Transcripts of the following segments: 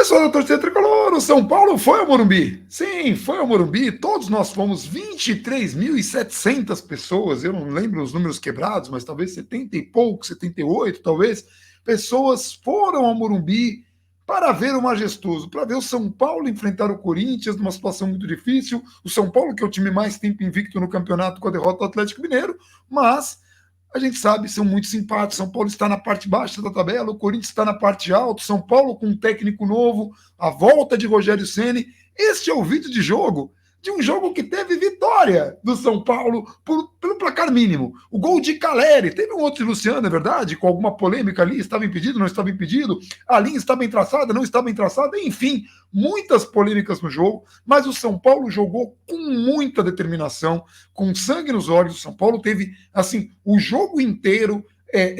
Pessoal da torcida tricolor, o São Paulo foi ao Morumbi. Sim, foi ao Morumbi. Todos nós fomos, 23.700 pessoas. Eu não lembro os números quebrados, mas talvez 70 e pouco, 78, talvez. Pessoas foram ao Morumbi para ver o majestoso, para ver o São Paulo enfrentar o Corinthians numa situação muito difícil. O São Paulo, que é o time mais tempo invicto no campeonato com a derrota do Atlético Mineiro, mas a gente sabe, são muito simpáticos. São Paulo está na parte baixa da tabela, o Corinthians está na parte alta, São Paulo com um técnico novo, a volta de Rogério Ceni. Este é o vídeo de jogo, de um jogo que teve vitória do São Paulo pelo placar mínimo. O gol de Caleri, teve um outro de Luciano, é verdade, com alguma polêmica ali, estava impedido, não estava impedido, a linha estava bem traçada, não estava bem traçada, enfim, muitas polêmicas no jogo, mas o São Paulo jogou com muita determinação, com sangue nos olhos. O São Paulo teve, assim, o jogo inteiro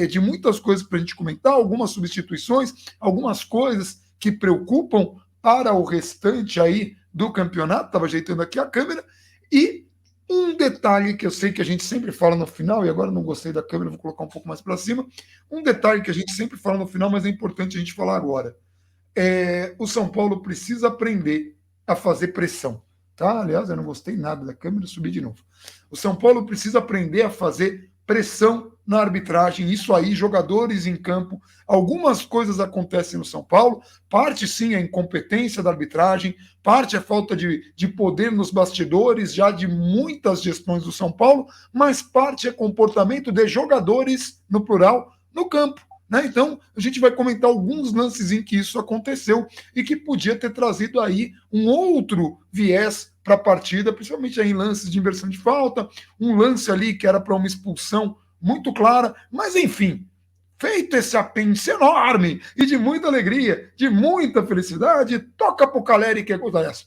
de muitas coisas para a gente comentar, algumas substituições, algumas coisas que preocupam para o restante aí do campeonato. Estava ajeitando aqui a câmera, e um detalhe que eu sei que a gente sempre fala no final, e agora não gostei da câmera, vou colocar um pouco mais para cima, um detalhe que a gente sempre fala no final, mas é importante a gente falar agora. O São Paulo precisa aprender a fazer pressão, tá? Aliás, eu não gostei nada da câmera, subi de novo. O São Paulo precisa aprender a fazer pressão na arbitragem. Isso aí, jogadores em campo, algumas coisas acontecem no São Paulo, parte sim é incompetência da arbitragem, parte é falta de poder nos bastidores, já de muitas gestões do São Paulo, mas parte é comportamento de jogadores, no plural, no campo. Né? Então, a gente vai comentar alguns lances em que isso aconteceu e que podia ter trazido aí um outro viés para a partida, principalmente aí em lances de inversão de falta, um lance ali que era para uma expulsão muito clara, mas enfim, feito esse apêndice enorme e de muita alegria, de muita felicidade, toca para o Caleri, que é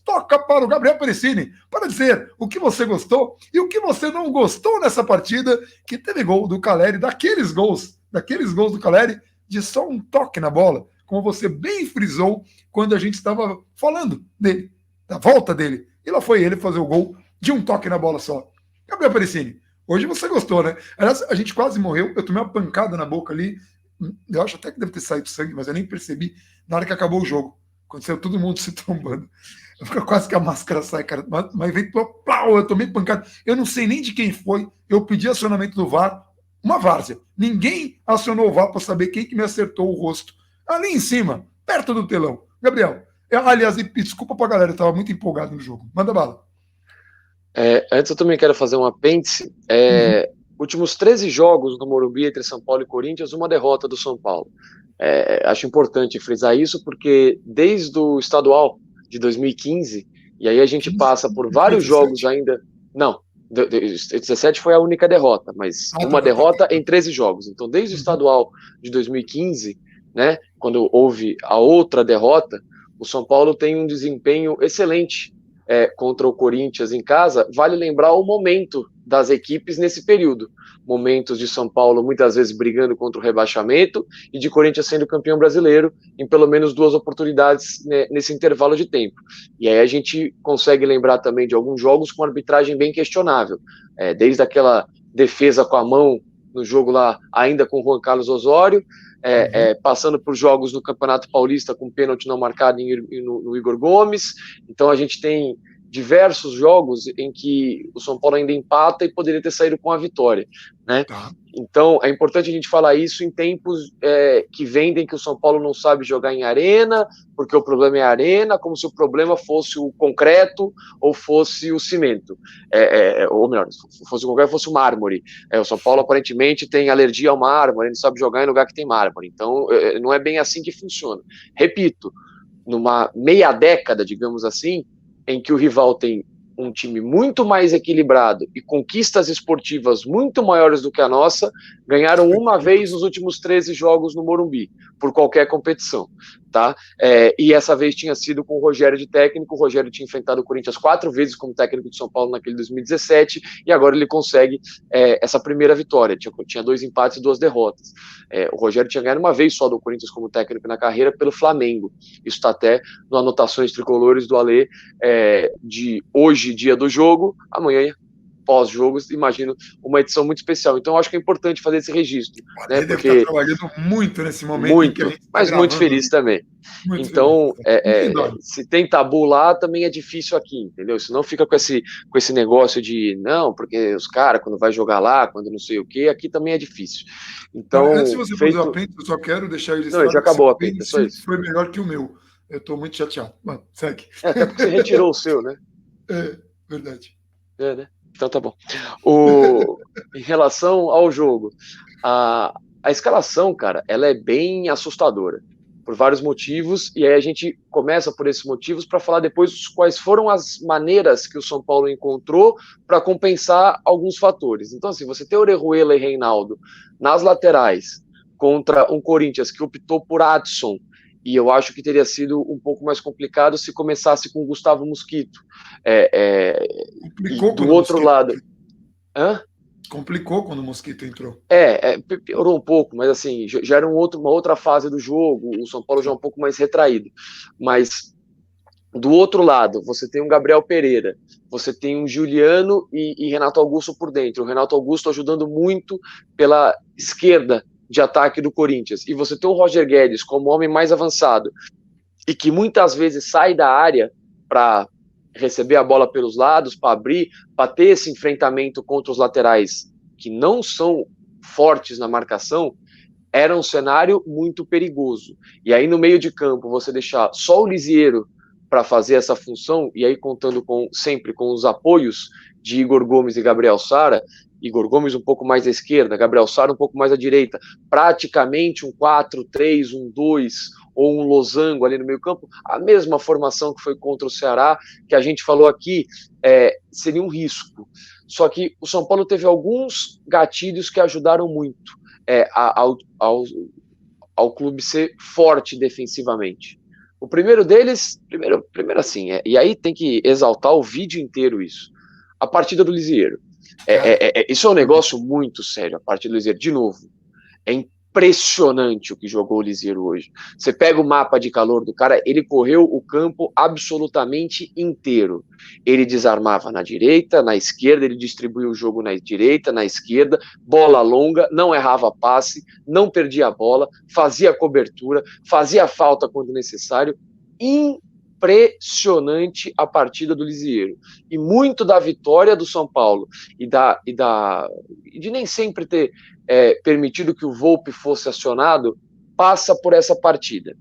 toca para o Gabriel Perissini, para dizer o que você gostou e o que você não gostou nessa partida, que teve gol do Caleri, daqueles gols do Caleri, de só um toque na bola, como você bem frisou quando a gente estava falando dele, da volta dele. E lá foi ele fazer o gol de um toque na bola só. Gabriel Perissini, hoje você gostou, né? Aliás, a gente quase morreu, eu tomei uma pancada na boca ali, eu acho até que deve ter saído sangue, mas eu nem percebi na hora que acabou o jogo. Aconteceu todo mundo se trombando. Fica quase que a máscara sai, cara. Mas veio, plau, eu tomei pancada. Eu não sei nem de quem foi. Eu pedi acionamento do VAR, uma várzea. Ninguém acionou o VAR para saber quem que me acertou o rosto. Ali em cima, perto do telão. Gabriel, aliás, desculpa pra galera, eu estava muito empolgado no jogo. Manda bala. Antes eu também quero fazer um apêndice. Últimos 13 jogos no Morumbi entre São Paulo e Corinthians, uma derrota do São Paulo. Acho importante frisar isso, porque desde o estadual de 2015, e aí a gente passa por vários jogos ainda. Não, 17 foi a única derrota, mas uma derrota em 13 jogos. Então, desde o estadual de 2015, né, quando houve a outra derrota, o São Paulo tem um desempenho excelente contra o Corinthians em casa. Vale lembrar o momento das equipes nesse período. Momentos de São Paulo muitas vezes brigando contra o rebaixamento e de Corinthians sendo campeão brasileiro em pelo menos 2 oportunidades, né, nesse intervalo de tempo. E aí a gente consegue lembrar também de alguns jogos com arbitragem bem questionável, desde aquela defesa com a mão no jogo lá ainda com o Juan Carlos Osório, passando por jogos no Campeonato Paulista com pênalti não marcado no Igor Gomes. Então a gente tem diversos jogos em que o São Paulo ainda empata e poderia ter saído com a vitória, né? Tá. Então é importante a gente falar isso em tempos que vendem que o São Paulo não sabe jogar em arena, porque o problema é a arena, como se o problema fosse o concreto ou fosse o cimento, ou melhor, fosse o concreto, fosse o mármore. O São Paulo aparentemente tem alergia ao mármore, ele sabe jogar em lugar que tem mármore. Então não é bem assim que funciona. Repito, numa meia década, digamos assim, em que o rival tem um time muito mais equilibrado e conquistas esportivas muito maiores do que a nossa, ganharam uma vez nos últimos 13 jogos no Morumbi, por qualquer competição, tá? E essa vez tinha sido com o Rogério de técnico. O Rogério tinha enfrentado o Corinthians 4 vezes como técnico de São Paulo naquele 2017, e agora ele consegue essa primeira vitória. Tinha 2 empates e 2 derrotas. O Rogério tinha ganhado uma vez só do Corinthians como técnico na carreira pelo Flamengo. Isso está até no Anotações Tricolores do Alê, de hoje, dia do jogo, amanhã pós-jogo, imagino uma edição muito especial. Então, eu acho que é importante fazer esse registro. Né, Ele deve estar trabalhando muito nesse momento em que a gente está mas gravando. muito feliz também. Muito Então, feliz. se tem tabu lá, também é difícil aqui, entendeu? Senão fica com esse negócio de, não, porque os caras, quando vai jogar lá, quando não sei o quê, aqui também é difícil. Então, antes de você fazer o apêndice, eu só quero deixar registrado. Não, já acabou o apêndice, é só isso. Foi melhor que o meu. Eu estou muito chateado. Mano, segue. Até porque você retirou o seu, né? Verdade. Né? Então tá bom. Em relação ao jogo, a escalação, cara, ela é bem assustadora, por vários motivos, e aí a gente começa por esses motivos para falar depois quais foram as maneiras que o São Paulo encontrou para compensar alguns fatores. Então, assim, você tem Orejuela e Reinaldo nas laterais contra um Corinthians que optou por Adson, e eu acho que teria sido um pouco mais complicado se começasse com o Gustavo Mosquito. Complicou do outro lado. Complicou quando o Mosquito entrou. Piorou um pouco, mas assim, já era uma outra fase do jogo, o São Paulo já é um pouco mais retraído. Mas do outro lado, você tem um Gabriel Pereira, você tem um Juliano e Renato Augusto por dentro. O Renato Augusto ajudando muito pela esquerda de ataque do Corinthians. E você tem o Roger Guedes como homem mais avançado e que muitas vezes sai da área para receber a bola pelos lados, para abrir, para ter esse enfrentamento contra os laterais que não são fortes na marcação, era um cenário muito perigoso. E aí no meio de campo você deixar só o Lisiero para fazer essa função, e aí contando sempre com os apoios de Igor Gomes e Gabriel Sara, Igor Gomes um pouco mais à esquerda, Gabriel Sara um pouco mais à direita, praticamente um 4-3-1-2 ou um losango ali no meio campo, a mesma formação que foi contra o Ceará, que a gente falou aqui, seria um risco. Só que o São Paulo teve alguns gatilhos que ajudaram muito ao clube ser forte defensivamente. O primeiro deles, primeiro assim, e aí tem que exaltar o vídeo inteiro isso, a partida do Lisiero. Isso é um negócio muito sério, a partida do Lisiero. De novo, é impressionante o que jogou o Lisiero hoje. Você pega o mapa de calor do cara, ele correu o campo absolutamente inteiro. Ele desarmava na direita, na esquerda, ele distribuía o jogo na direita, na esquerda, bola longa, não errava passe, não perdia a bola, fazia cobertura, fazia falta quando necessário. Impressionante a partida do Lisiero. E muito da vitória do São Paulo e de nem sempre ter permitido que o Volpi fosse acionado, passa por essa partida.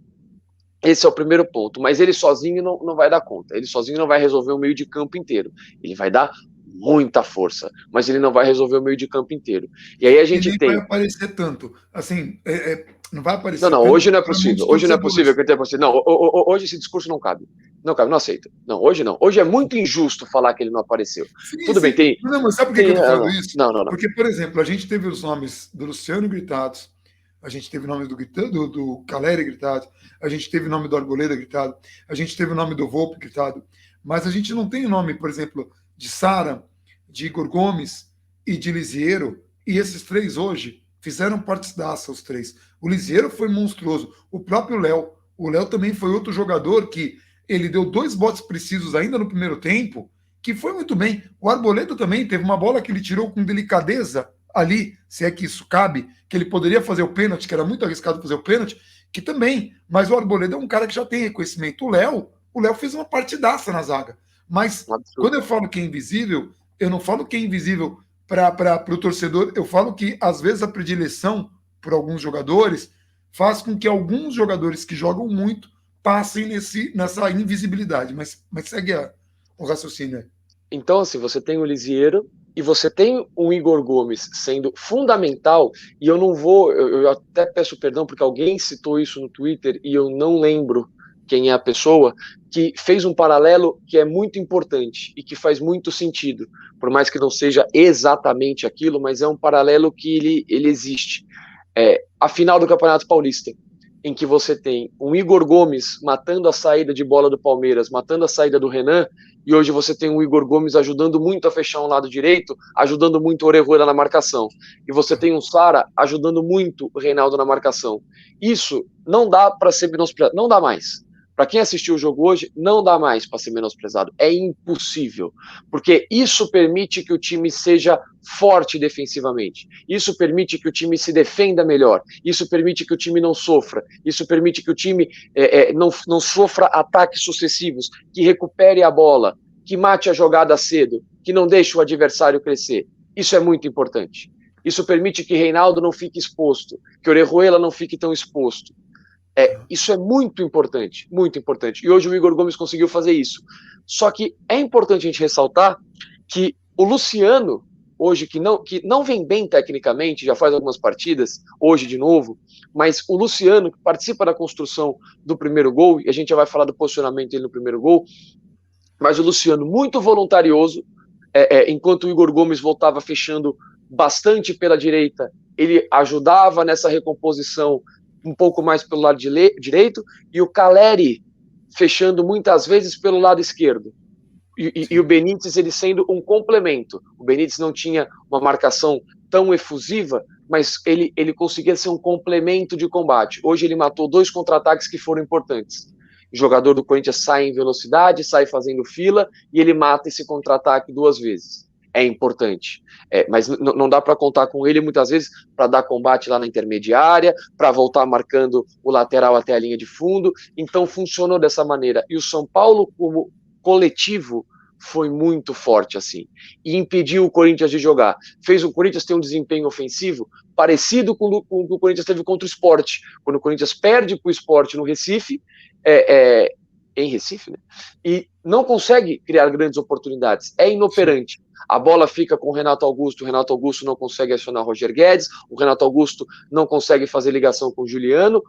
Esse é o primeiro ponto, mas ele sozinho não vai dar conta, ele sozinho não vai resolver o meio de campo inteiro, ele vai dar muita força, mas ele não vai resolver o meio de campo inteiro. E aí a gente ele tem... vai aparecer tanto, assim, não vai aparecer Não, tanto, hoje não é possível, hoje não é possível que ele tenha possível. Não, hoje esse discurso não cabe, não aceito. Não, hoje não, hoje é muito injusto falar que ele não apareceu. Sim, Tudo bem, tem... Não, mas sabe por que eu tô falando isso? Não. Porque, por exemplo, a gente teve os nomes do Luciano gritados, a gente teve o nome do Caleri gritado, a gente teve o nome do Arboleda gritado, a gente teve o nome do Volpe gritado, mas a gente não tem o nome, por exemplo, de Sara, de Igor Gomes e de Lisiero, e esses três hoje fizeram partidaça, os três. O Lisiero foi monstruoso, o próprio Léo, o Léo também foi outro jogador que ele deu 2 botes precisos ainda no primeiro tempo, que foi muito bem. O Arboleda também teve uma bola que ele tirou com delicadeza ali, se é que isso cabe, que ele poderia fazer o pênalti, que era muito arriscado fazer o pênalti, que também, mas o Arboleda é um cara que já tem reconhecimento. O Léo fez uma partidaça na zaga, mas quando eu falo que é invisível, eu não falo que é invisível para o torcedor, eu falo que às vezes a predileção por alguns jogadores faz com que alguns jogadores que jogam muito passem nessa invisibilidade, mas segue o raciocínio. Então, assim, você tem o Lisiero e você tem o Igor Gomes sendo fundamental, e eu não vou, eu até peço perdão porque alguém citou isso no Twitter e eu não lembro quem é a pessoa, que fez um paralelo que é muito importante e que faz muito sentido, por mais que não seja exatamente aquilo, mas é um paralelo que ele existe. A final do Campeonato Paulista, em que você tem um Igor Gomes matando a saída de bola do Palmeiras, matando a saída do Renan, e hoje você tem um Igor Gomes ajudando muito a fechar um lado direito, ajudando muito o Orejuela na marcação. E você tem um Sara ajudando muito o Reinaldo na marcação. Isso não dá para ser menosprezado, não dá mais para quem assistiu o jogo hoje, não dá mais para ser menosprezado. É impossível, porque isso permite que o time seja forte defensivamente. Isso permite que o time se defenda melhor. Isso permite que o time não sofra. Isso permite que o time não sofra ataques sucessivos, que recupere a bola, que mate a jogada cedo, que não deixe o adversário crescer. Isso é muito importante. Isso permite que Reinaldo não fique exposto, que Orejuela não fique tão exposto. Isso é muito importante, muito importante. E hoje o Igor Gomes conseguiu fazer isso. Só que é importante a gente ressaltar que o Luciano, hoje, que não vem bem tecnicamente, já faz algumas partidas, hoje de novo, mas o Luciano, que participa da construção do primeiro gol, e a gente já vai falar do posicionamento dele no primeiro gol, mas o Luciano muito voluntarioso, enquanto o Igor Gomes voltava fechando bastante pela direita, ele ajudava nessa recomposição um pouco mais pelo lado direito, e o Caleri fechando muitas vezes pelo lado esquerdo. E o Benítez, ele sendo um complemento. O Benítez não tinha uma marcação tão efusiva, mas ele conseguia ser um complemento de combate. Hoje ele matou 2 contra-ataques que foram importantes. O jogador do Corinthians sai em velocidade, sai fazendo fila, e ele mata esse contra-ataque 2 vezes. É importante. Mas não dá para contar com ele muitas vezes para dar combate lá na intermediária, para voltar marcando o lateral até a linha de fundo. Então funcionou dessa maneira. E o São Paulo, como coletivo, foi muito forte assim. E impediu o Corinthians de jogar. Fez o Corinthians ter um desempenho ofensivo parecido com o que o Corinthians teve contra o Sport. Quando o Corinthians perde para o Sport no Recife, em Recife, né? E não consegue criar grandes oportunidades. É inoperante. A bola fica com o Renato Augusto não consegue acionar o Roger Guedes, o Renato Augusto não consegue fazer ligação com o Juliano.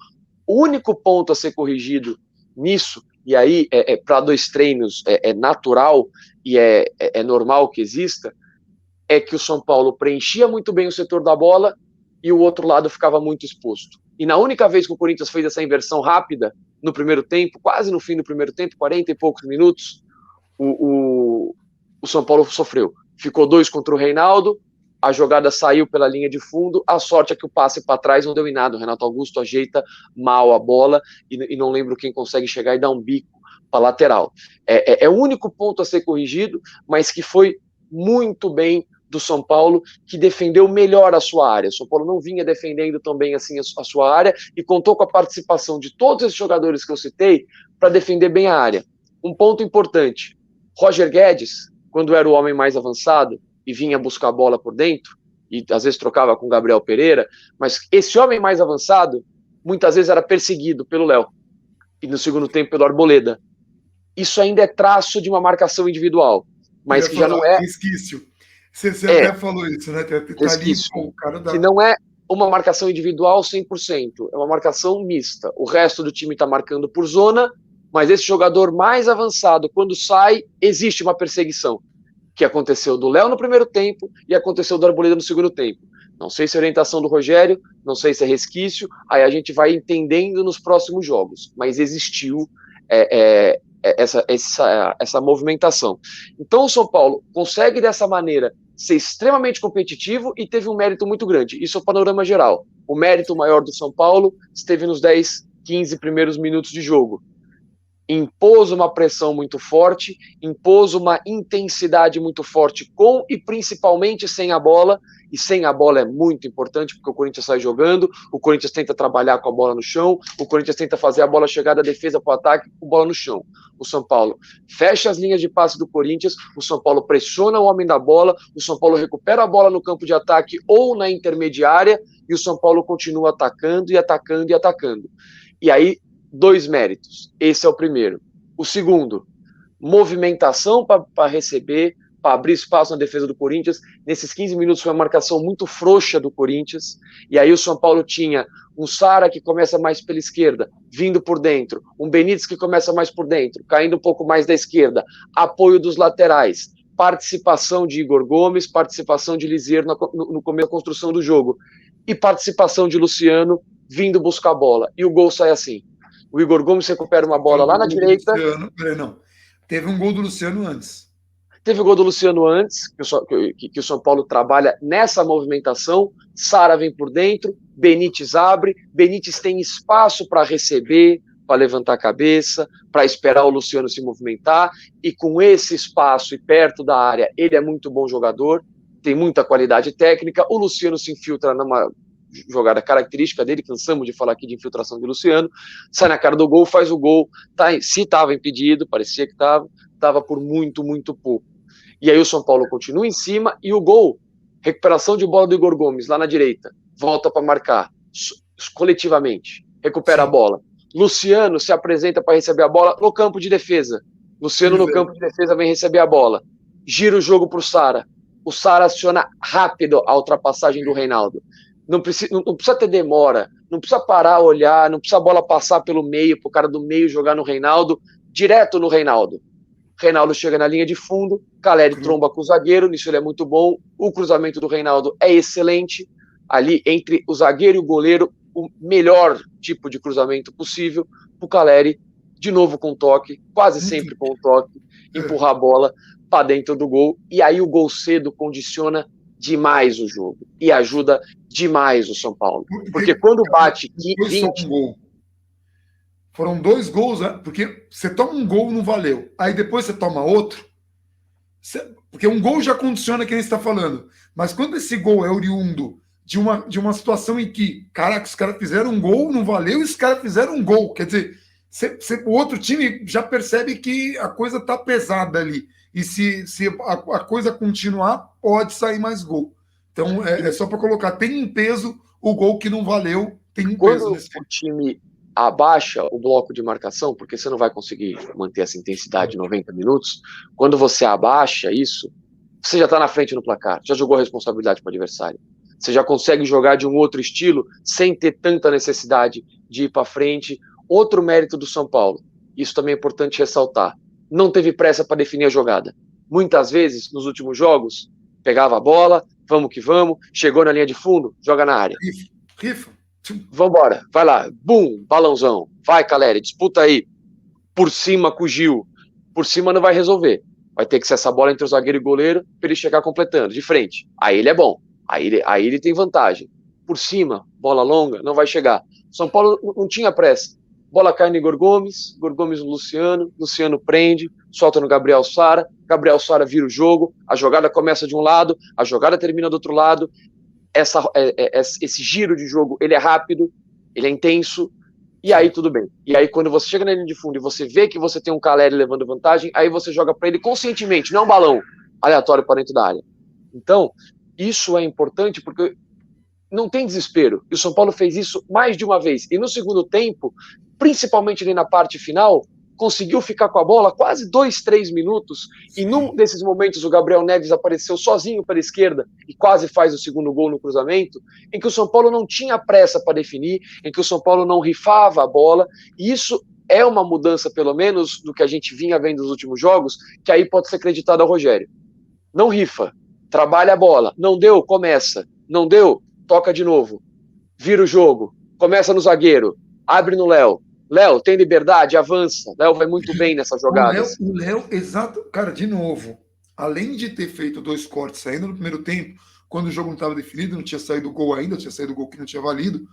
O único ponto a ser corrigido nisso, e aí para 2 treinos é natural e é normal que exista, é que o São Paulo preenchia muito bem o setor da bola e o outro lado ficava muito exposto. E na única vez que o Corinthians fez essa inversão rápida, no primeiro tempo, quase no fim do primeiro tempo, 40 e poucos minutos, o São Paulo sofreu. Ficou 2 contra o Reinaldo, a jogada saiu pela linha de fundo, a sorte é que o passe para trás não deu em nada. O Renato Augusto ajeita mal a bola e não lembro quem consegue chegar e dar um bico para a lateral. É o único ponto a ser corrigido, mas que foi muito bem do São Paulo, que defendeu melhor a sua área. O São Paulo não vinha defendendo tão bem assim a sua área e contou com a participação de todos esses jogadores que eu citei para defender bem a área. Um ponto importante, Roger Guedes, quando era o homem mais avançado e vinha buscar a bola por dentro, e às vezes trocava com Gabriel Pereira, mas esse homem mais avançado muitas vezes era perseguido pelo Léo, e no segundo tempo pelo Arboleda. Isso ainda é traço de uma marcação individual, mas que já não é... Resquício. Você até falou isso, né? Tá ali, o cara que não é uma marcação individual 100%, é uma marcação mista. O resto do time está marcando por zona, mas esse jogador mais avançado, quando sai, existe uma perseguição, que aconteceu do Léo no primeiro tempo e aconteceu do Arboleda no segundo tempo. Não sei se é orientação do Rogério, não sei se é resquício, aí a gente vai entendendo nos próximos jogos, mas existiu essa movimentação. Então o São Paulo consegue dessa maneira ser extremamente competitivo e teve um mérito muito grande. Isso é o panorama geral. O mérito maior do São Paulo esteve nos 10, 15 primeiros minutos de jogo. Impôs uma pressão muito forte, impôs uma intensidade muito forte com e principalmente sem a bola, e sem a bola é muito importante porque o Corinthians sai jogando, o Corinthians tenta trabalhar com a bola no chão, o Corinthians tenta fazer a bola chegar da defesa para o ataque com a bola no chão. O São Paulo fecha as linhas de passe do Corinthians, o São Paulo pressiona o homem da bola, o São Paulo recupera a bola no campo de ataque ou na intermediária e o São Paulo continua atacando e atacando e atacando. E aí 2 méritos. Esse é o primeiro. O segundo, movimentação para receber, para abrir espaço na defesa do Corinthians. Nesses 15 minutos foi uma marcação muito frouxa do Corinthians. E aí o São Paulo tinha um Sara que começa mais pela esquerda, vindo por dentro. Um Benítez que começa mais por dentro, caindo um pouco mais da esquerda. Apoio dos laterais. Participação de Igor Gomes, participação de Lisiero no começo da construção do jogo. E participação de Luciano vindo buscar a bola. E o gol sai assim. O Igor Gomes recupera uma bola lá na direita. Teve um gol do Luciano antes. Teve o gol do Luciano antes, que o São Paulo trabalha nessa movimentação. Sara vem por dentro, Benítez abre, Benítez tem espaço para receber, para levantar a cabeça, para esperar o Luciano se movimentar, e com esse espaço e perto da área, ele é muito bom jogador, tem muita qualidade técnica. O Luciano se infiltra numa jogada característica dele, cansamos de falar aqui de infiltração de Luciano, sai na cara do gol, faz o gol, se estava impedido, parecia que estava por muito, muito pouco. E aí o São Paulo continua em cima, e o gol, recuperação de bola do Igor Gomes, lá na direita, volta para marcar, coletivamente, recupera a bola. Luciano se apresenta para receber a bola no campo de defesa. Luciano no campo de defesa vem receber a bola. Gira o jogo para o Sara. O Sara aciona rápido a ultrapassagem do Reinaldo. Não precisa ter demora, não precisa parar, olhar, não precisa a bola passar pelo meio, para o cara do meio jogar no Reinaldo, direto no Reinaldo. Reinaldo chega na linha de fundo, Caleri tromba com o zagueiro, nisso ele é muito bom, o cruzamento do Reinaldo é excelente, ali entre o zagueiro e o goleiro, o melhor tipo de cruzamento possível, o Caleri, de novo com toque, quase sempre com toque, empurrar a bola para dentro do gol, e aí o gol cedo condiciona demais o jogo, e ajuda demais o São Paulo, porque quando bate 20... Foram 2 gols, né? Porque você toma um gol, não valeu. Aí depois você toma outro. Porque um gol já condiciona quem está falando. Mas quando esse gol é oriundo de uma situação em que, caraca, os caras fizeram um gol, não valeu, e os caras fizeram um gol. Quer dizer, o outro time já percebe que a coisa está pesada ali. E se a coisa continuar, pode sair mais gol. Então, é só para colocar. Tem um peso o gol que não valeu. Tem um peso nesse time abaixa o bloco de marcação, porque você não vai conseguir manter essa intensidade 90 minutos, quando você abaixa isso, você já está na frente no placar, já jogou a responsabilidade para o adversário. Você já consegue jogar de um outro estilo sem ter tanta necessidade de ir para frente. Outro mérito do São Paulo, isso também é importante ressaltar, não teve pressa para definir a jogada. Muitas vezes, nos últimos jogos, pegava a bola, vamos que vamos, chegou na linha de fundo, joga na área. Rifa. Vambora, vai lá, bum, balãozão, vai Caleri, disputa aí, por cima com o Gil, por cima não vai resolver, vai ter que ser essa bola entre o zagueiro e o goleiro para ele chegar completando, de frente, aí ele é bom, aí ele tem vantagem, por cima, bola longa, não vai chegar. São Paulo não tinha pressa, bola cai no Igor Gomes no Luciano prende, solta no Gabriel Sara vira o jogo, a jogada começa de um lado, a jogada termina do outro lado. Esse giro de jogo, ele é rápido, ele é intenso, e aí tudo bem. E aí quando você chega na linha de fundo e você vê que você tem um Caleri levando vantagem, aí você joga para ele conscientemente, não um balão aleatório para dentro da área. Então, isso é importante porque não tem desespero. E o São Paulo fez isso mais de uma vez. E no segundo tempo, principalmente ali na parte final, conseguiu ficar com a bola quase 2, 3 minutos, e num desses momentos o Gabriel Neves apareceu sozinho pela esquerda e quase faz o segundo gol no cruzamento, em que o São Paulo não tinha pressa para definir, em que o São Paulo não rifava a bola, e isso é uma mudança, pelo menos, do que a gente vinha vendo nos últimos jogos, que aí pode ser acreditado ao Rogério. Não rifa, trabalha a bola, não deu, começa, não deu, toca de novo, vira o jogo, começa no zagueiro, abre no Léo, tem liberdade, avança. Léo vai muito bem nessa jogada. O Léo, exato. Cara, de novo, além de ter feito 2 cortes saindo no primeiro tempo, quando o jogo não estava definido, não tinha saído o gol ainda, tinha saído o gol que não tinha valido,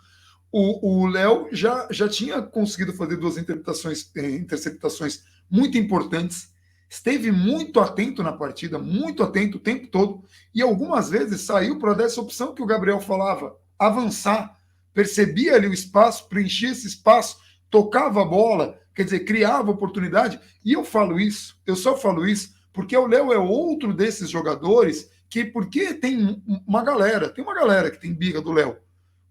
o Léo já tinha conseguido fazer 2 interceptações muito importantes, esteve muito atento na partida, muito atento o tempo todo, e algumas vezes saiu para dar essa opção que o Gabriel falava, avançar, percebia ali o espaço, preenchia esse espaço, tocava a bola, quer dizer, criava oportunidade, e eu só falo isso, porque o Léo é outro desses jogadores que, porque tem uma galera que tem birra do Léo,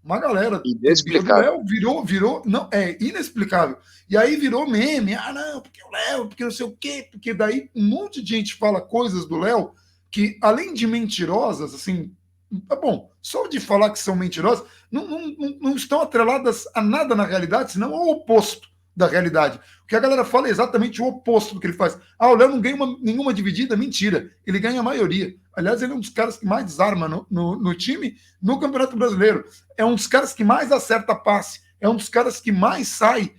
uma galera inexplicável. Do Léo virou, não, é inexplicável, e aí virou meme, não, porque o Léo, porque não sei o quê, porque daí um monte de gente fala coisas do Léo, que além de mentirosas, assim, tá bom, só de falar que são mentirosas, não estão atreladas a nada na realidade, senão ao oposto da realidade. O que a galera fala é exatamente o oposto do que ele faz. O Léo não ganha nenhuma dividida, mentira. Ele ganha a maioria. Aliás, ele é um dos caras que mais desarma no time no Campeonato Brasileiro. É um dos caras que mais acerta passe. É um dos caras que mais sai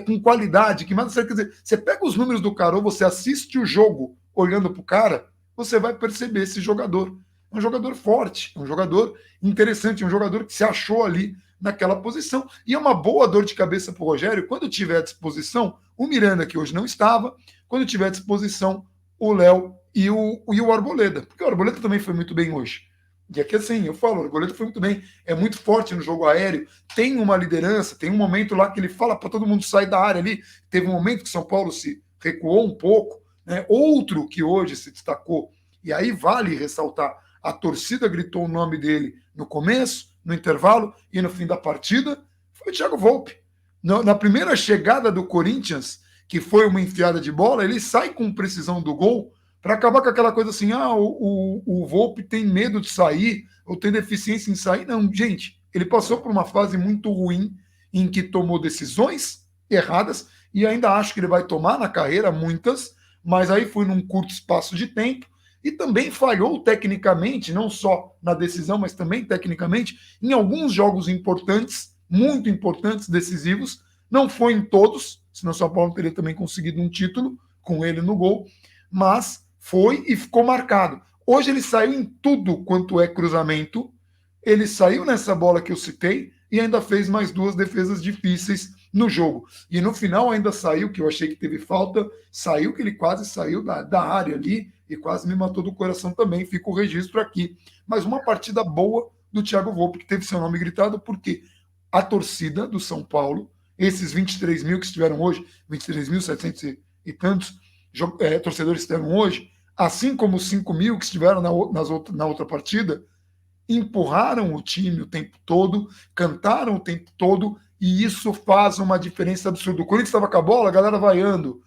com qualidade, que mais acerta. Quer dizer, você pega os números do cara ou você assiste o jogo olhando para o cara, você vai perceber esse jogador. É um jogador forte, é um jogador interessante, é um jogador que se achou ali naquela posição. E é uma boa dor de cabeça para o Rogério, quando tiver à disposição o Miranda, que hoje não estava, quando tiver à disposição o Léo e o Arboleda, porque o Arboleda também foi muito bem hoje. E aqui assim, eu falo, o Arboleda foi muito bem, é muito forte no jogo aéreo, tem uma liderança, tem um momento lá que ele fala para todo mundo sair da área ali, teve um momento que São Paulo se recuou um pouco, né? Outro que hoje se destacou, e aí vale ressaltar, a torcida gritou o nome dele no começo, no intervalo e no fim da partida, foi o Thiago Volpe. Na primeira chegada do Corinthians, que foi uma enfiada de bola, ele sai com precisão do gol, para acabar com aquela coisa assim, o Volpe tem medo de sair, ou tem deficiência em sair. Não, gente, ele passou por uma fase muito ruim, em que tomou decisões erradas, e ainda acho que ele vai tomar na carreira muitas, mas aí foi num curto espaço de tempo, e também falhou tecnicamente, não só na decisão, mas também tecnicamente, em alguns jogos importantes, muito importantes, decisivos, não foi em todos, senão o São Paulo teria também conseguido um título com ele no gol, mas foi e ficou marcado. Hoje ele saiu em tudo quanto é cruzamento, ele saiu nessa bola que eu citei e ainda fez mais 2 defesas difíceis no jogo. E no final ainda saiu, que eu achei que teve falta, saiu que ele quase saiu da área ali e quase me matou do coração também, fica o registro aqui. Mas uma partida boa do Thiago Volpe, que teve seu nome gritado, porque a torcida do São Paulo, esses 23 mil que estiveram hoje, 23.700 e tantos torcedores que estiveram hoje, assim como os 5 mil que estiveram na outra partida, empurraram o time o tempo todo, cantaram o tempo todo, e isso faz uma diferença absurda. O Corinthians estava com a bola, a galera vaiando,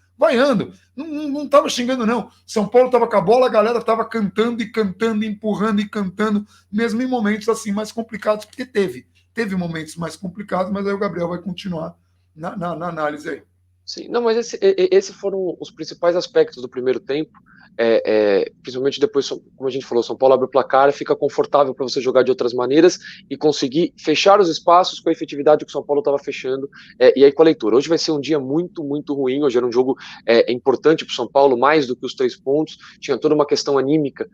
não estava xingando, não. São Paulo estava com a bola, a galera estava cantando e cantando, empurrando e cantando, mesmo em momentos assim mais complicados, porque teve momentos mais complicados, mas aí o Gabriel vai continuar na análise aí. Sim, não, mas esses foram os principais aspectos do primeiro tempo, principalmente depois, como a gente falou, São Paulo abre o placar, fica confortável para você jogar de outras maneiras e conseguir fechar os espaços com a efetividade que o São Paulo estava fechando, e aí com a leitura. Hoje vai ser um dia muito, muito ruim, hoje era um jogo importante para o São Paulo, mais do que os 3 pontos, tinha toda uma questão anímica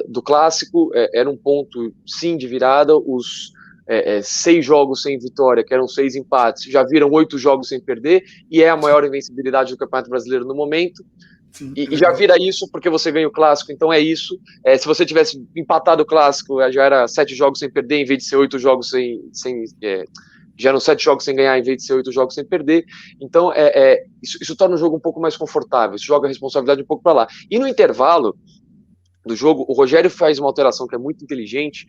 do clássico, era um ponto sim de virada, os 6 jogos sem vitória, que eram 6 empates, já viram 8 jogos sem perder, e é a maior invencibilidade do Campeonato Brasileiro no momento. Sim, e já vira isso porque você ganha o clássico, então é isso. Se você tivesse empatado o clássico, já era 7 jogos sem perder, em vez de ser 8 jogos já eram 7 jogos sem ganhar, em vez de ser 8 jogos sem perder. Então isso torna o jogo um pouco mais confortável, isso joga a responsabilidade um pouco para lá. E no intervalo do jogo, o Rogério faz uma alteração que é muito inteligente,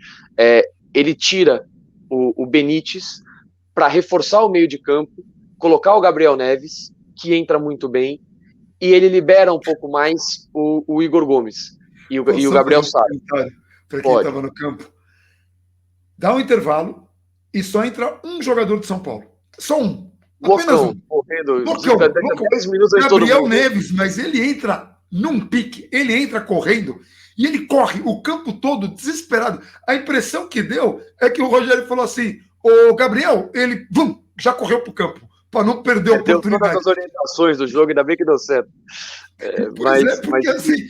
ele tira o Benítez para reforçar o meio de campo, colocar o Gabriel Neves, que entra muito bem, e ele libera um pouco mais o Igor Gomes e o Gabriel Sara. Para quem estava no campo. Dá um intervalo e só entra um jogador de São Paulo. Só um. Apenas um. Correndo. 10 minutos aí Gabriel todo mundo. Neves, mas ele entra num pique, ele entra correndo e ele corre o campo todo desesperado. A impressão que deu é que o Rogério falou assim: ô Gabriel, ele já correu para o campo, para não perder a oportunidade. Todas as orientações do jogo, ainda bem que deu certo. Assim,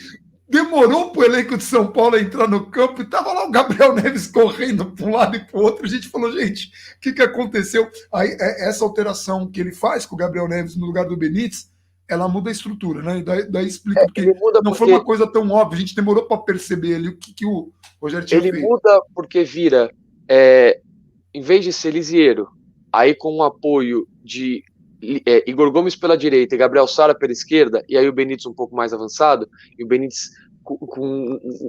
demorou para o elenco de São Paulo entrar no campo e estava lá o Gabriel Neves correndo para um lado e para o outro. A gente falou, gente, o que aconteceu? Aí, essa alteração que ele faz com o Gabriel Neves no lugar do Benítez, ela muda a estrutura, né? Daí explica porque não foi uma coisa tão óbvia, a gente demorou para perceber ali o que o Rogério tinha feito. Ele muda porque vira, em vez de ser Lisieiro, aí com o apoio de Igor Gomes pela direita e Gabriel Sara pela esquerda, e aí o Benítez um pouco mais avançado, e o Benítez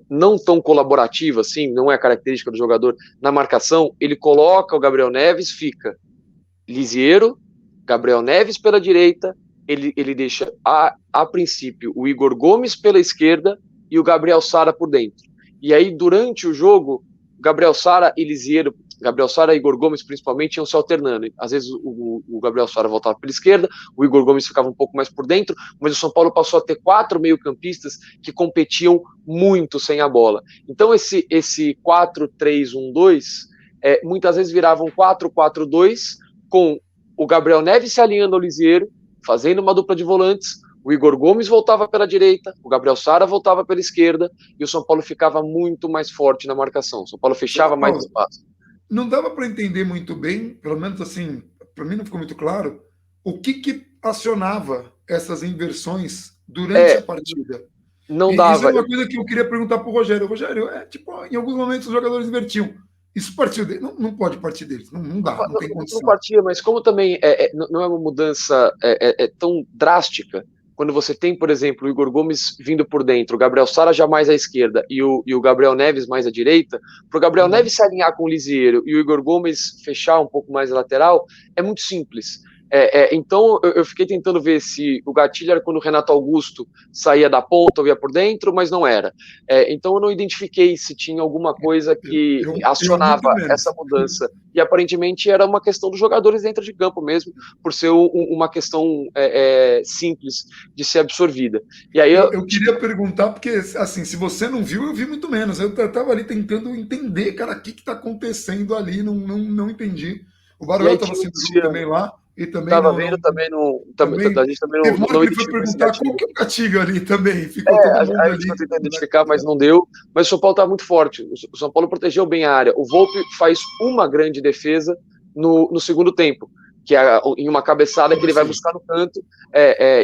não tão colaborativo assim, não é a característica do jogador na marcação, ele coloca o Gabriel Neves, fica Lisieiro, Gabriel Neves pela direita, ele deixa a princípio o Igor Gomes pela esquerda e o Gabriel Sara por dentro. E aí durante o jogo, Gabriel Sara e Lisieiro, Gabriel Sara e Igor Gomes principalmente iam se alternando. Às vezes o Gabriel Sara voltava pela esquerda, o Igor Gomes ficava um pouco mais por dentro, mas o São Paulo passou a ter 4 meio-campistas que competiam muito sem a bola. Então esse 4-3-1-2 muitas vezes virava um 4-4-2 com o Gabriel Neves se alinhando ao Lisieiro, fazendo uma dupla de volantes, o Igor Gomes voltava pela direita, o Gabriel Sara voltava pela esquerda e o São Paulo ficava muito mais forte na marcação. O São Paulo fechava mais espaço. não dava para entender muito bem, pelo menos assim, para mim não ficou muito claro, o que acionava essas inversões durante a É, partida. não E isso é dava. uma coisa que eu queria perguntar para o Rogério. Rogério, tipo, em alguns momentos os jogadores invertiam. Isso partiu deles? Não, não pode partir deles. Não, não dá, não tem Não condição. partia, mas como também não é uma mudança tão drástica, quando você tem, por exemplo, o Igor Gomes vindo por dentro, o Gabriel Sara já mais à esquerda e o Gabriel Neves mais à direita, para o Gabriel Neves se alinhar com o Lisieiro e o Igor Gomes fechar um pouco mais a lateral, é muito simples. Então eu fiquei tentando ver se o gatilho era quando o Renato Augusto saía da ponta ou ia por dentro, mas não era. Então eu não identifiquei se tinha alguma coisa que Eu muito acionava essa menos. mudança. E aparentemente era uma questão dos jogadores dentro de campo mesmo, por ser uma questão simples de ser absorvida. E aí Eu queria perguntar, porque, assim, se você não viu, eu vi muito menos. Eu estava ali tentando entender, cara, o que está acontecendo ali, não entendi. O e Baruel aí estava tinha o sendo jogo também Luciano, lá, e também estava vendo também, também a gente também teve uma hora não que ele foi identificou esse perguntar qual gatilho. que é o gatilho ali também. Ficou todo A mundo gente ali. ficou tentando identificar, mas não deu. Mas o São Paulo estava muito forte. O São Paulo protegeu bem a área. O Volpe faz uma grande defesa no segundo tempo, que é em uma cabeçada que ele vai buscar no canto.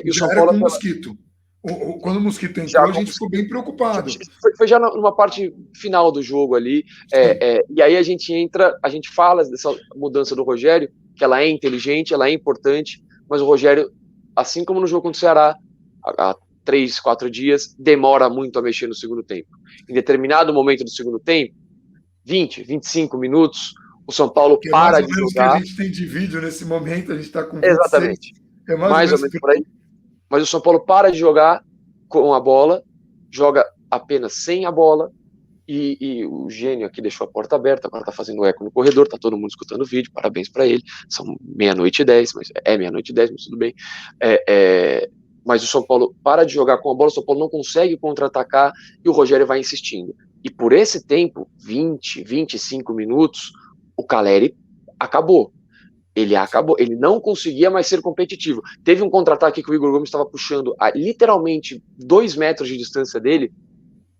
E o Já São era Paulo com o Mosquito. Quando o Mosquito já entrou, a gente ficou bem preocupado. foi já numa parte final do jogo ali. E aí a gente fala dessa mudança do Rogério, que ela é inteligente, ela é importante, mas o Rogério, assim como no jogo contra o Ceará, há 3, 4 dias, demora muito a mexer no segundo tempo. Em determinado momento do segundo tempo, 20, 25 minutos, o São Paulo Que é mais para ou de menos o que a jogar. gente tem de vídeo nesse momento, a gente está com 26. Exatamente. É mais ou Mais ou menos menos por por aí. Mas o São Paulo para de jogar com a bola, joga apenas sem a bola, e o gênio aqui deixou a porta aberta, agora tá fazendo eco no corredor, tá todo mundo escutando o vídeo, parabéns para ele. São 00:10, mas é 00:10, mas tudo bem. Mas o São Paulo para de jogar com a bola, o São Paulo não consegue contra-atacar e o Rogério vai insistindo. E por esse tempo, 20, 25 minutos, o Caleri acabou. Ele não conseguia mais ser competitivo. Teve um contra-ataque que o Igor Gomes estava puxando a literalmente 2 metros de distância dele,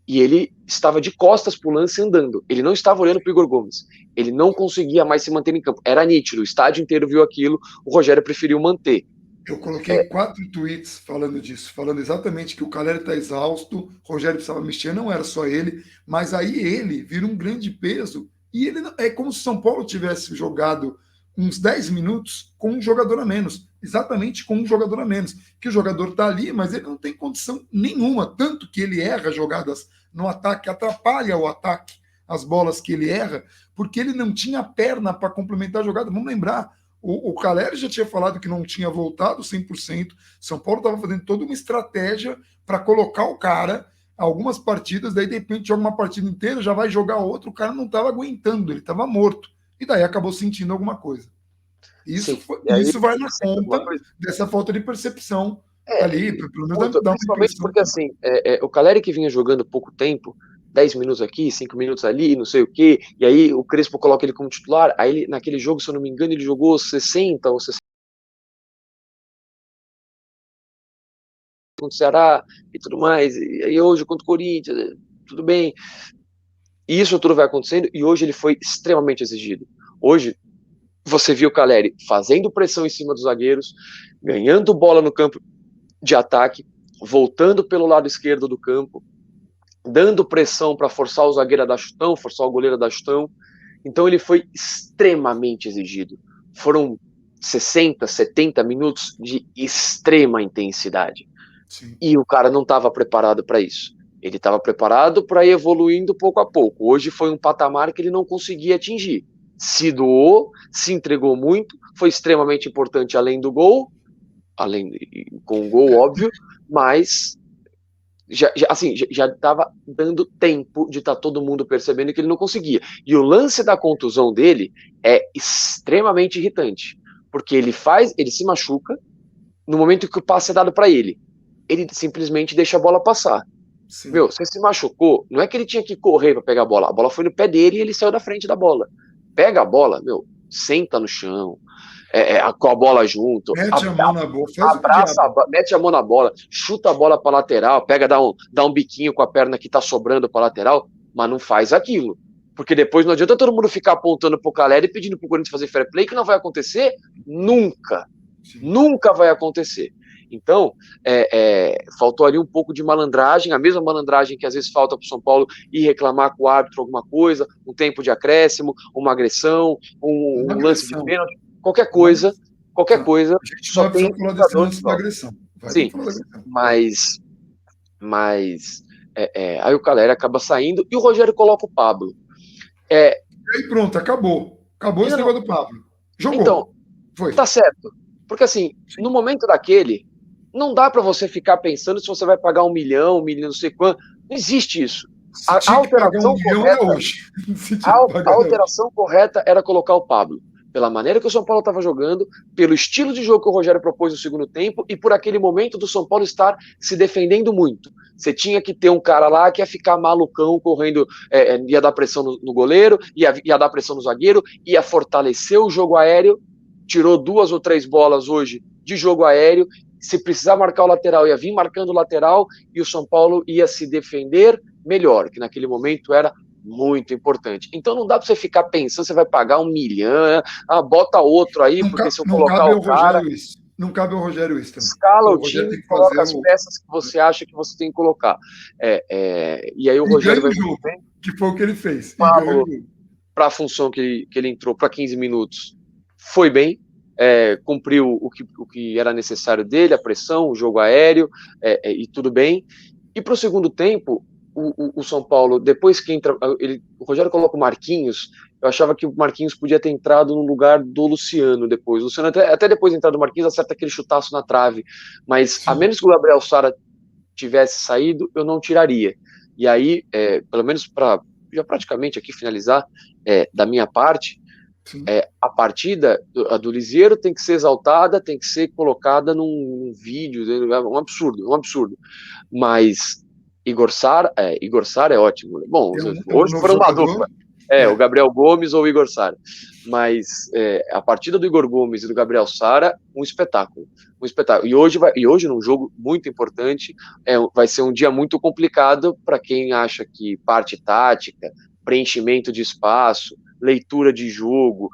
e ele estava de costas para o lance andando. Ele não estava olhando para o Igor Gomes. Ele não conseguia mais se manter em campo. Era nítido, o estádio inteiro viu aquilo, o Rogério preferiu manter. Eu coloquei 4 tweets falando disso, falando exatamente que o Caleri está exausto, o Rogério precisava mexer, não era só ele, mas aí ele vira um grande peso, e ele é como se o São Paulo tivesse jogado uns 10 minutos com um jogador a menos, exatamente com um jogador a menos, que o jogador está ali, mas ele não tem condição nenhuma, tanto que ele erra jogadas no ataque, atrapalha o ataque, as bolas que ele erra, porque ele não tinha perna para complementar a jogada. Vamos lembrar, o Caleri já tinha falado que não tinha voltado 100%. São Paulo estava fazendo toda uma estratégia para colocar o cara algumas partidas, daí de repente joga uma partida inteira, já vai jogar outra, o cara não estava aguentando, ele estava morto. E daí acabou sentindo alguma coisa. Sim, Isso vai na alguma conta coisa. dessa falta de percepção ali, pelo menos dá uma Principalmente impressão. porque assim, o Caleri que vinha jogando pouco tempo, 10 minutos aqui, 5 minutos ali, não sei o quê, e aí o Crespo coloca ele como titular, aí ele, naquele jogo, se eu não me engano, ele jogou 60 ou 60 contra o Ceará e tudo mais, e aí hoje contra o Corinthians, tudo bem. E isso tudo vai acontecendo, e hoje ele foi extremamente exigido. Hoje, você viu o Caleri fazendo pressão em cima dos zagueiros, ganhando bola no campo de ataque, voltando pelo lado esquerdo do campo, dando pressão para forçar o zagueiro a dar chutão, forçar o goleiro a dar chutão. Então ele foi extremamente exigido. Foram 60, 70 minutos de extrema intensidade. Sim. E o cara não estava preparado para isso. Ele estava preparado para ir evoluindo pouco a pouco. Hoje foi um patamar que ele não conseguia atingir. Se doou, se entregou muito, foi extremamente importante além do gol, com o gol óbvio, mas já estava dando tempo de estar todo mundo percebendo que ele não conseguia. E o lance da contusão dele é extremamente irritante, porque ele se machuca no momento que o passe é dado para ele. Ele simplesmente deixa a bola passar. Sim. Meu, você se machucou, não é que ele tinha que correr para pegar a bola foi no pé dele e ele saiu da frente da bola. Pega a bola, meu, senta no chão, com a bola junto, Mete a mão na bola, faz o abraça, diabo. mete a mão na bola, chuta a bola para lateral, dá um biquinho com a perna que tá sobrando para lateral, mas não faz aquilo. Porque depois não adianta todo mundo ficar apontando pro Caleri e pedindo pro Corinthians fazer fair play, que não vai acontecer nunca. Sim. Nunca vai acontecer. Então, faltou ali um pouco de malandragem, a mesma malandragem que às vezes falta pro São Paulo ir reclamar com o árbitro alguma coisa, um tempo de acréscimo, uma agressão, um lance de pênalti, qualquer coisa. A gente só tem falar desse lance da agressão. Sim, mas aí o Caleri acaba saindo e o Rogério coloca o Pablo. E aí pronto, acabou esse negócio do Pablo. Jogou. Então, foi. Tá certo. Porque assim, no momento daquele, não dá para você ficar pensando se você vai pagar 1 milhão, não sei quanto. Não existe isso. A alteração correta era colocar o Pablo. Pela maneira que o São Paulo estava jogando, pelo estilo de jogo que o Rogério propôs no segundo tempo e por aquele momento do São Paulo estar se defendendo muito. Você tinha que ter um cara lá que ia ficar malucão, correndo, ia dar pressão no goleiro, ia dar pressão no zagueiro, ia fortalecer o jogo aéreo, tirou 2 ou 3 bolas hoje de jogo aéreo, se precisar marcar o lateral, ia vir marcando o lateral e o São Paulo ia se defender melhor, que naquele momento era muito importante. Então não dá para você ficar pensando, você vai pagar 1 milhão, bota outro aí, porque se eu colocar o cara... Não cabe ao Rogério isso também. Escala o time, coloca as peças que você acha que você tem que colocar. E aí o Rogério vai... Que foi o que ele fez. Para a função que ele entrou, para 15 minutos, foi bem, cumpriu o que era necessário dele, a pressão, o jogo aéreo, e tudo bem. E para o segundo tempo, o São Paulo, depois que entra, o Rogério coloca o Marquinhos. Eu achava que o Marquinhos podia ter entrado no lugar do Luciano depois. O Luciano, até depois de entrar do Marquinhos, acerta aquele chutaço na trave. Mas, sim, a menos que o Gabriel Sara tivesse saído, eu não tiraria. E aí, pelo menos para já praticamente aqui finalizar, da minha parte, a partida do Lisieiro tem que ser exaltada, tem que ser colocada num vídeo, um absurdo. Mas Igor Sara é ótimo. Bom, hoje foram uma dupla. O Gabriel Gomes ou o Igor Sara. Mas a partida do Igor Gomes e do Gabriel Sara, um espetáculo. E hoje, num jogo muito importante, vai ser um dia muito complicado para quem acha que parte tática, preenchimento de espaço, leitura de jogo,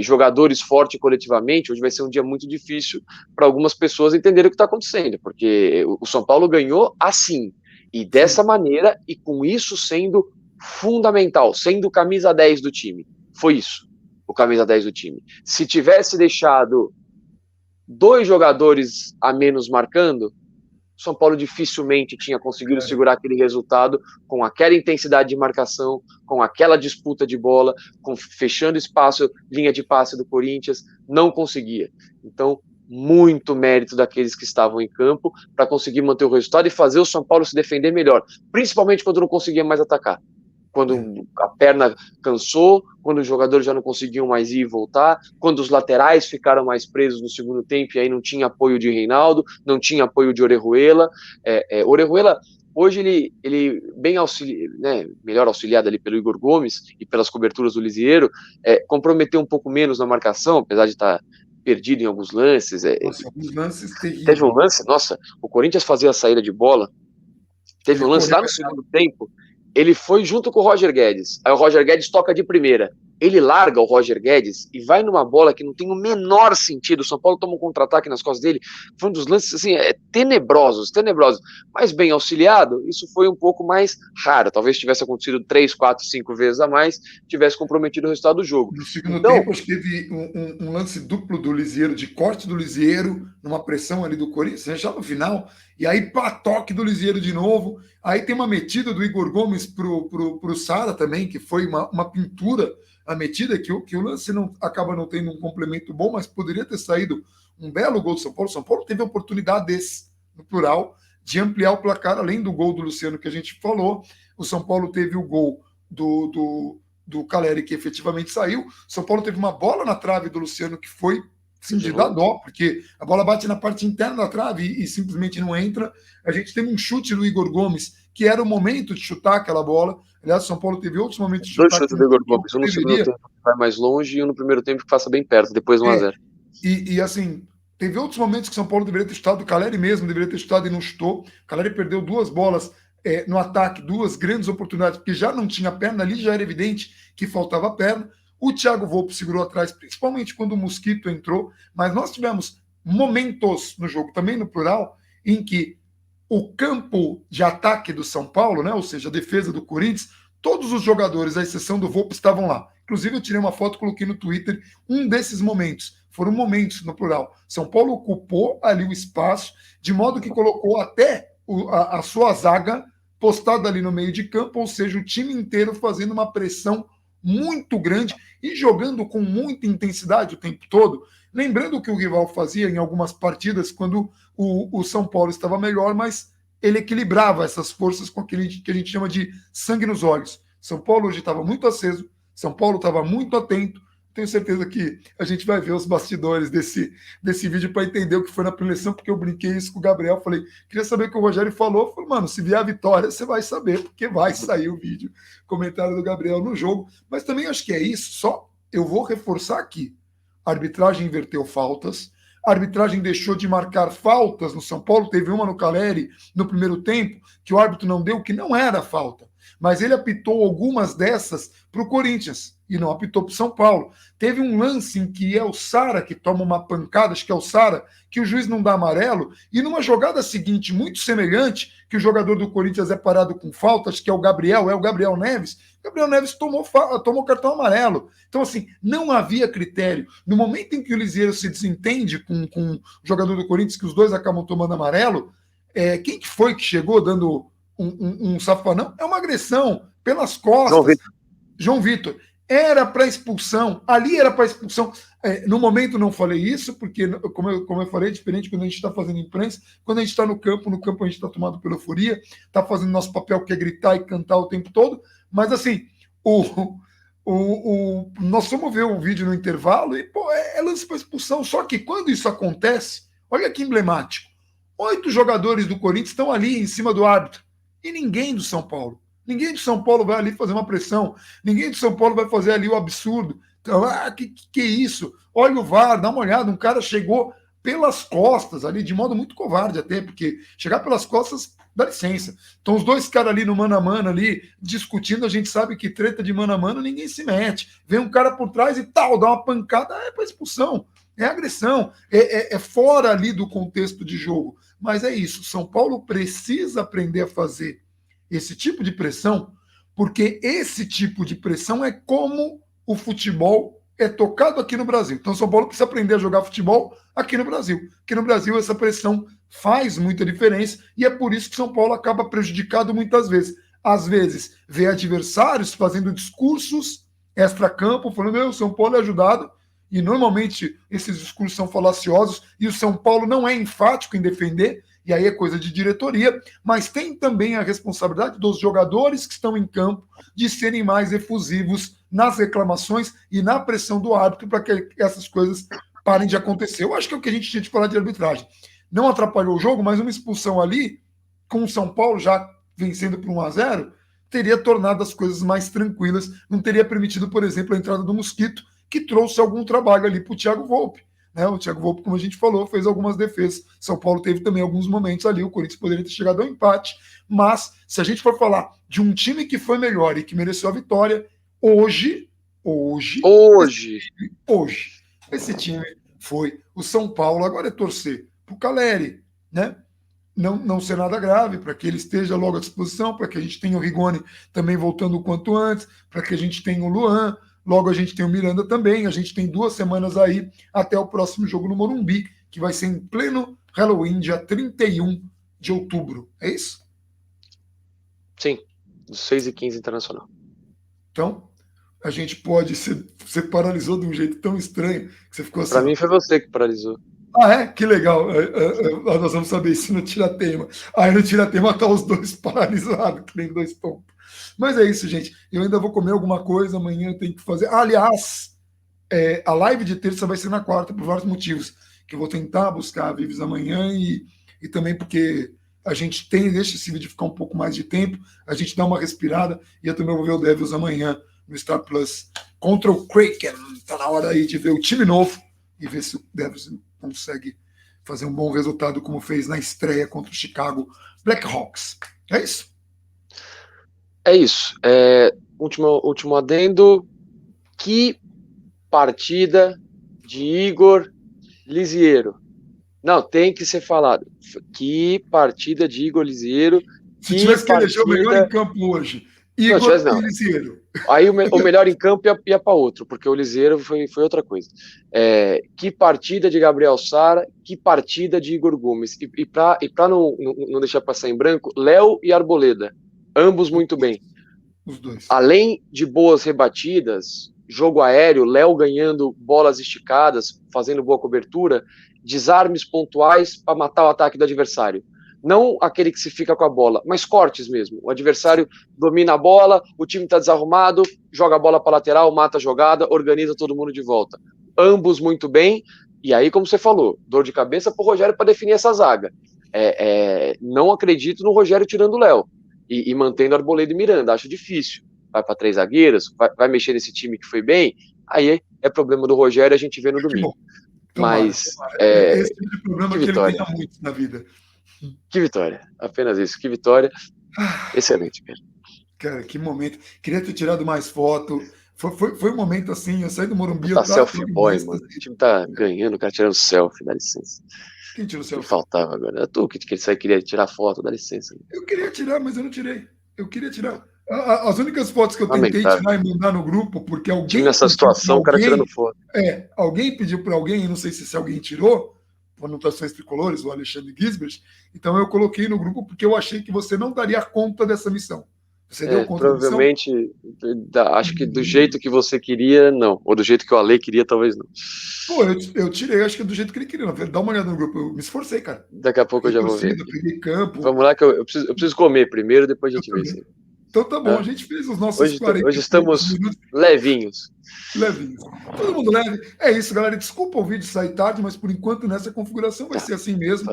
jogadores fortes coletivamente. Hoje vai ser um dia muito difícil para algumas pessoas entenderem o que está acontecendo, porque o São Paulo ganhou assim, e dessa maneira, e com isso sendo fundamental, sendo o camisa 10 do time. Foi isso, o camisa 10 do time. Se tivesse deixado 2 jogadores a menos marcando, São Paulo dificilmente tinha conseguido segurar aquele resultado com aquela intensidade de marcação, com aquela disputa de bola, fechando espaço, linha de passe do Corinthians, não conseguia. Então, muito mérito daqueles que estavam em campo para conseguir manter o resultado e fazer o São Paulo se defender melhor, principalmente quando não conseguia mais atacar. Quando a perna cansou, quando os jogadores já não conseguiam mais ir e voltar, quando os laterais ficaram mais presos no segundo tempo e aí não tinha apoio de Reinaldo, não tinha apoio de Orejuela. Orejuela, hoje ele bem melhor auxiliado ali pelo Igor Gomes e pelas coberturas do Lisieiro, comprometeu um pouco menos na marcação, apesar de estar perdido em alguns lances. Alguns lances terríveis. Teve um lance, o Corinthians fazia a saída de bola, teve um lance lá no segundo tempo, ele foi junto com o Roger Guedes. Aí o Roger Guedes toca de primeira. Ele larga o Roger Guedes e vai numa bola que não tem o menor sentido. O São Paulo toma um contra-ataque nas costas dele. Foi um dos lances assim, tenebrosos. Mas bem auxiliado, isso foi um pouco mais raro. Talvez tivesse acontecido 3, 4, 5 vezes a mais, tivesse comprometido o resultado do jogo. No segundo tempo, acho que teve um lance duplo do Lisieiro, de corte do Lisieiro, numa pressão ali do Corinthians, já no final, e aí toque do Lisieiro de novo. Aí tem uma metida do Igor Gomes pro Sara também, que foi uma pintura, a metida, que o lance acaba não tendo um complemento bom, mas poderia ter saído um belo gol do São Paulo. São Paulo teve a oportunidade no plural, de ampliar o placar, além do gol do Luciano que a gente falou. O São Paulo teve o gol do Caleri, que efetivamente saiu. O São Paulo teve uma bola na trave do Luciano que foi de dar dó, porque a bola bate na parte interna da trave e simplesmente não entra. A gente teve um chute do Igor Gomes, que era o momento de chutar aquela bola. Aliás, o São Paulo teve outros momentos de chutar. 2 chutes do Igor Gomes, um no segundo tempo que vai mais longe e um no primeiro tempo que passa bem perto, depois 1-0. E assim, teve outros momentos que o São Paulo deveria ter chutado, o Caleri mesmo deveria ter chutado e não chutou. O Caleri perdeu 2 bolas no ataque, 2 grandes oportunidades, porque já não tinha perna ali, já era evidente que faltava perna. O Thiago Volpi segurou atrás, principalmente quando o Mosquito entrou, mas nós tivemos momentos no jogo, também no plural, em que o campo de ataque do São Paulo, né, ou seja, a defesa do Corinthians, todos os jogadores, à exceção do Volpi, estavam lá. Inclusive, eu tirei uma foto e coloquei no Twitter um desses momentos. Foram momentos no plural. São Paulo ocupou ali o espaço, de modo que colocou até a sua zaga postada ali no meio de campo, ou seja, o time inteiro fazendo uma pressão muito grande e jogando com muita intensidade o tempo todo. Lembrando o que o rival fazia em algumas partidas quando o São Paulo estava melhor, mas ele equilibrava essas forças com aquele que a gente chama de sangue nos olhos. São Paulo hoje estava muito aceso, São Paulo estava muito atento. Tenho certeza que a gente vai ver os bastidores desse vídeo para entender o que foi na preleção, porque eu brinquei isso com o Gabriel. Falei, queria saber o que o Rogério falou. Falei, mano, se vier a vitória, você vai saber, porque vai sair o vídeo, comentário do Gabriel no jogo. Mas também acho que é isso. Só eu vou reforçar aqui. A arbitragem inverteu faltas. A arbitragem deixou de marcar faltas no São Paulo. Teve uma no Caleri no primeiro tempo, que o árbitro não deu, que não era falta. Mas ele apitou algumas dessas para o Corinthians e não apitou para o São Paulo. Teve um lance em que é o Sara que toma uma pancada, acho que é o Sara, que o juiz não dá amarelo, e numa jogada seguinte, muito semelhante, que o jogador do Corinthians é parado com falta, acho que é o Gabriel Neves, Gabriel Neves tomou cartão amarelo. Então, assim, não havia critério. No momento em que o Lisieiro se desentende com o jogador do Corinthians, que os dois acabam tomando amarelo, quem que foi que chegou dando um safanão? É uma agressão pelas costas. João Vitor. Era para expulsão, ali era para expulsão. No momento não falei isso, porque, como eu falei, é diferente quando a gente está fazendo imprensa, quando a gente está no campo a gente está tomado pela euforia, está fazendo nosso papel, que é gritar e cantar o tempo todo, mas assim, nós fomos ver um vídeo no intervalo e, pô, é lance para expulsão, só que quando isso acontece, olha que emblemático, 8 jogadores do Corinthians estão ali em cima do árbitro, e ninguém do São Paulo. Ninguém de São Paulo vai ali fazer uma pressão. Ninguém de São Paulo vai fazer ali o absurdo. Então, que é isso? Olha o VAR, dá uma olhada. Um cara chegou pelas costas ali, de modo muito covarde até, porque chegar pelas costas, dá licença. Então, os dois caras ali no mano a mano, ali, discutindo, a gente sabe que treta de mano a mano, ninguém se mete. Vem um cara por trás e tal, dá uma pancada, é para expulsão. É agressão. É fora ali do contexto de jogo. Mas é isso. São Paulo precisa aprender a fazer esse tipo de pressão, porque esse tipo de pressão é como o futebol é tocado aqui no Brasil. Então, São Paulo precisa aprender a jogar futebol aqui no Brasil. Aqui no Brasil, essa pressão faz muita diferença e é por isso que São Paulo acaba prejudicado muitas vezes. Às vezes, vê adversários fazendo discursos extra-campo, falando, meu, o São Paulo é ajudado, e normalmente esses discursos são falaciosos e o São Paulo não é enfático em defender, e aí é coisa de diretoria, mas tem também a responsabilidade dos jogadores que estão em campo de serem mais efusivos nas reclamações e na pressão do árbitro para que essas coisas parem de acontecer. Eu acho que é o que a gente tinha de falar de arbitragem. Não atrapalhou o jogo, mas uma expulsão ali, com o São Paulo já vencendo por 1-0, teria tornado as coisas mais tranquilas, não teria permitido, por exemplo, a entrada do Mosquito, que trouxe algum trabalho ali para o Thiago Volpi. Né? O Thiago Volpi, como a gente falou, fez algumas defesas. São Paulo teve também alguns momentos ali, o Corinthians poderia ter chegado ao empate, mas se a gente for falar de um time que foi melhor e que mereceu a vitória, hoje, esse time foi o São Paulo. Agora é torcer para o Caleri, né? Não ser nada grave, para que ele esteja logo à disposição, para que a gente tenha o Rigoni também voltando o quanto antes, para que a gente tenha o Luan, logo a gente tem o Miranda também, a gente tem 2 semanas aí até o próximo jogo no Morumbi, que vai ser em pleno Halloween, dia 31 de outubro. É isso? Sim, dos 6h15 Internacional. Então, a gente pode você paralisou de um jeito tão estranho que você ficou assim. Para mim foi você que paralisou. Ah, é? Que legal. Nós vamos saber isso no Tiratema. Aí no Tiratema tá os dois paralisados, que nem 2 pontos. Mas é isso, gente. Eu ainda vou comer alguma coisa, amanhã eu tenho que fazer. Aliás, a live de terça vai ser na quarta, por vários motivos. Que eu vou tentar buscar a Vives amanhã e também porque a gente deixa esse vídeo ficar um pouco mais de tempo, a gente dá uma respirada e eu também vou ver o Devils amanhã no Star Plus contra o Kraken. Tá na hora aí de ver o time novo e ver se o Devils consegue fazer um bom resultado como fez na estreia contra o Chicago Blackhawks. É isso? É isso. Último adendo. Que partida de Igor Lisiero. Não, tem que ser falado. Que partida de Igor Lisiero. Se Que tivesse que eleger o melhor em partida. campo hoje, Não, Igor tivesse e não. Lisieiro. Aí o melhor em campo ia para outro, porque o Liseiro foi outra coisa. Que partida de Gabriel Sara, que partida de Igor Gomes. E para não deixar passar em branco, Léo e Arboleda, ambos muito bem. Os dois. Além de boas rebatidas, jogo aéreo, Léo ganhando bolas esticadas, fazendo boa cobertura, desarmes pontuais para matar o ataque do adversário. Não aquele que se fica com a bola, mas cortes mesmo. O adversário domina a bola, o time está desarrumado, joga a bola para lateral, mata a jogada, organiza todo mundo de volta. Ambos muito bem. E aí, como você falou, dor de cabeça para o Rogério para definir essa zaga. Não acredito no Rogério tirando o Léo e mantendo Arboleda e Miranda. Acho difícil. Vai para 3 zagueiros, vai mexer nesse time que foi bem. Aí é problema do Rogério, a gente vê no domingo. Tomara. Mas Esse tipo de problema que que ele vitória. tenha muito na vida. Que vitória. Apenas isso. Que vitória. Excelente, cara. Cara, que momento. Queria ter tirado mais foto. Foi um momento assim, eu saí do Morumbi, Tá eu tava selfie boy, mano. O time tá ganhando, o cara tirando selfie, dá licença. Quem tirou o O que selfie? faltava agora? É tu que queria tirar foto, dá licença. Eu queria tirar, mas eu não tirei. Eu queria tirar. As únicas fotos que eu tentei Lamentável. tirar e mandar no grupo, porque O time alguém nessa pediu para situação, o cara tirando alguém. foto. Alguém pediu para alguém, não sei se alguém tirou, anotações tricolores, o Alexandre Gisbert. Então eu coloquei no grupo porque eu achei que você não daria conta dessa missão. Você deu conta da missão? Provavelmente, acho que do jeito que você queria, não. Ou do jeito que o Ale queria, talvez não. Pô, eu tirei, acho que do jeito que ele queria. Dá uma olhada no grupo. Eu me esforcei, cara. Daqui a pouco eu já vou ver. Peguei campo. Vamos lá, que eu preciso comer primeiro, depois a gente vê isso aí. Então tá bom, a gente fez os nossos Hoje 40 estamos minutos. levinhos. Levinhos. Todo mundo leve. É isso, galera. Desculpa o vídeo sair tarde, mas por enquanto nessa configuração vai ser assim mesmo.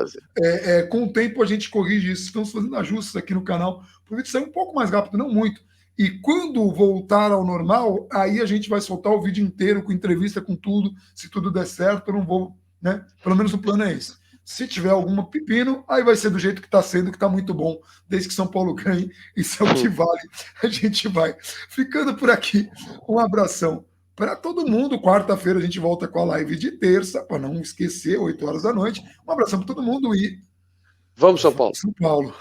Com o tempo a gente corrige isso. Estamos fazendo ajustes aqui no canal para o vídeo sair um pouco mais rápido, não muito. E quando voltar ao normal, aí a gente vai soltar o vídeo inteiro com entrevista, com tudo. Se tudo der certo, eu não vou, né? Pelo menos o plano é esse. Se tiver alguma pepino, aí vai ser do jeito que está sendo, que está muito bom, desde que São Paulo ganhe. Isso é o que vale. A gente vai ficando por aqui. Um abração para todo mundo. Quarta-feira a gente volta com a live de terça, para não esquecer, 8 horas da noite. Um abração para todo mundo e vamos, São Paulo. São Paulo.